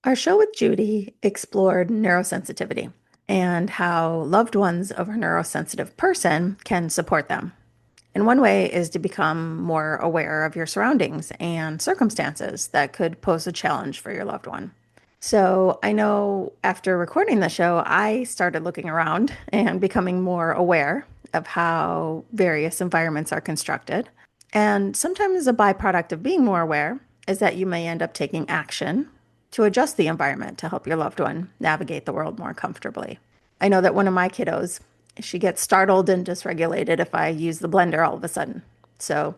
Our show with Judy explored neurosensitivity and how loved ones of a neurosensitive person can support them. And one way is to become more aware of your surroundings and circumstances that could pose a challenge for your loved one. So I know after recording the show, I started looking around and becoming more aware of how various environments are constructed. And sometimes a byproduct of being more aware is that you may end up taking action to adjust the environment to help your loved one navigate the world more comfortably. I know that one of my kiddos, she gets startled and dysregulated if I use the blender all of a sudden. So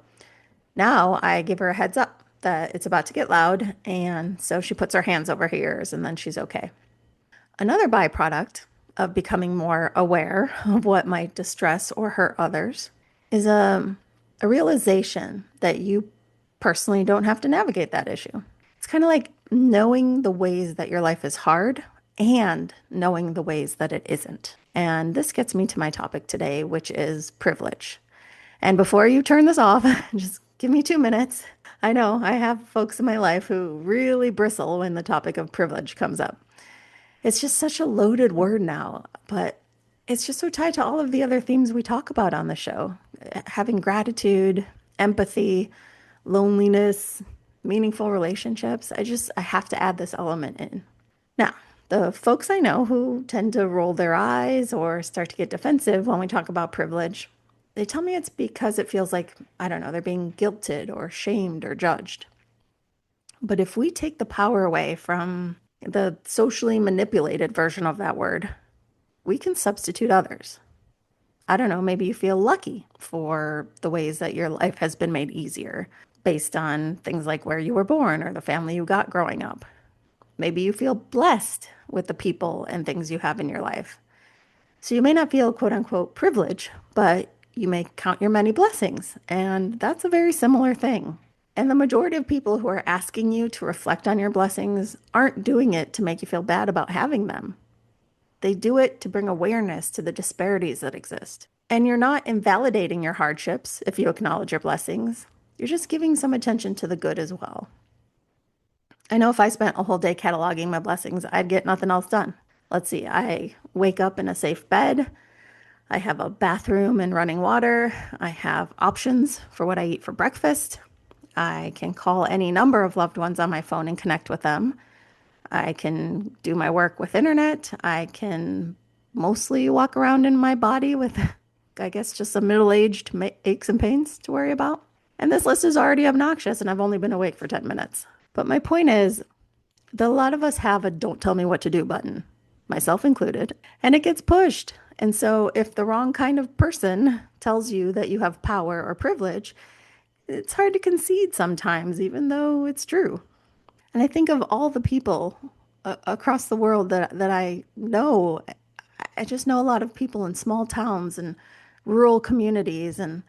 now I give her a heads up that it's about to get loud, and so she puts her hands over her ears and then she's okay. Another byproduct of becoming more aware of what might distress or hurt others is a realization that you personally don't have to navigate that issue. It's kind of like knowing the ways that your life is hard and knowing the ways that it isn't. And this gets me to my topic today, which is privilege. And before you turn this off, just give me 2 minutes. I know I have folks in my life who really bristle when the topic of privilege comes up. It's just such a loaded word now, but it's just so tied to all of the other themes we talk about on the show. Having gratitude, empathy, loneliness, meaningful relationships. I have to add this element in. Now, the folks I know who tend to roll their eyes or start to get defensive when we talk about privilege, they tell me it's because it feels like, I don't know, they're being guilted or shamed or judged. But if we take the power away from the socially manipulated version of that word, we can substitute others. I don't know, maybe you feel lucky for the ways that your life has been made easier based on things like where you were born or the family you got growing up. Maybe you feel blessed with the people and things you have in your life. So you may not feel quote unquote privilege, but you may count your many blessings. And that's a very similar thing. And the majority of people who are asking you to reflect on your blessings aren't doing it to make you feel bad about having them. They do it to bring awareness to the disparities that exist. And you're not invalidating your hardships if you acknowledge your blessings. You're just giving some attention to the good as well. I know if I spent a whole day cataloging my blessings, I'd get nothing else done. Let's see, I wake up in a safe bed. I have a bathroom and running water. I have options for what I eat for breakfast. I can call any number of loved ones on my phone and connect with them. I can do my work with internet. I can mostly walk around in my body with, I guess, just some middle-aged aches and pains to worry about. And this list is already obnoxious, and I've only been awake for 10 minutes. But my point is that a lot of us have a don't tell me what to do button, myself included, and it gets pushed. And so if the wrong kind of person tells you that you have power or privilege, it's hard to concede sometimes, even though it's true. And I think of all the people across the world that I know. I just know a lot of people in small towns and rural communities and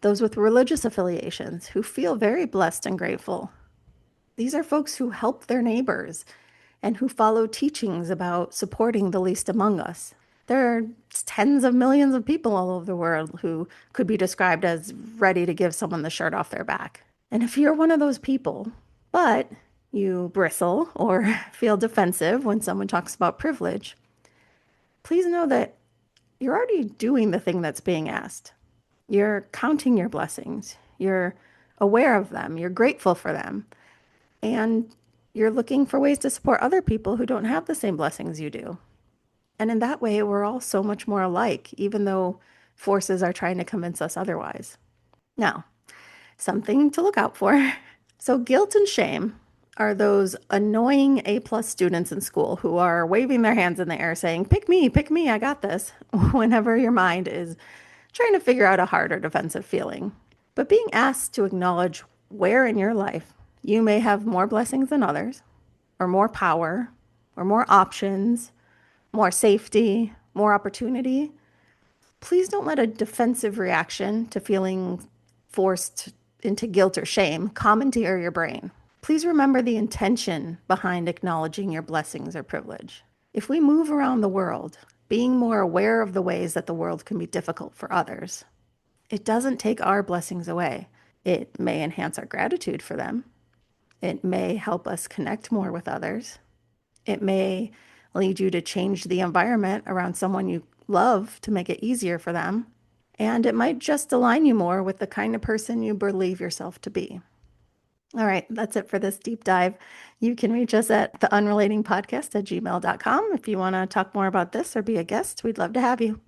those with religious affiliations who feel very blessed and grateful. These are folks who help their neighbors and who follow teachings about supporting the least among us. There are tens of millions of people all over the world who could be described as ready to give someone the shirt off their back. And if you're one of those people, but you bristle or feel defensive when someone talks about privilege, please know that you're already doing the thing that's being asked. You're counting your blessings. You're aware of them. You're grateful for them. And you're looking for ways to support other people who don't have the same blessings you do. And in that way, we're all so much more alike, even though forces are trying to convince us otherwise. Now, something to look out for. So, guilt and shame are those annoying A-plus students in school who are waving their hands in the air saying, pick me, I got this, whenever your mind is trying to figure out a hard or defensive feeling. But being asked to acknowledge where in your life you may have more blessings than others, or more power, or more options, more safety, more opportunity, please don't let a defensive reaction to feeling forced into guilt or shame commandeer your brain. Please remember the intention behind acknowledging your blessings or privilege. If we move around the world, being more aware of the ways that the world can be difficult for others, it doesn't take our blessings away. It may enhance our gratitude for them. It may help us connect more with others. It may lead you to change the environment around someone you love to make it easier for them. And it might just align you more with the kind of person you believe yourself to be. All right, that's it for this deep dive. You can reach us at theunrelatingpodcast@gmail.com if you want to talk more about this or be a guest. We'd love to have you.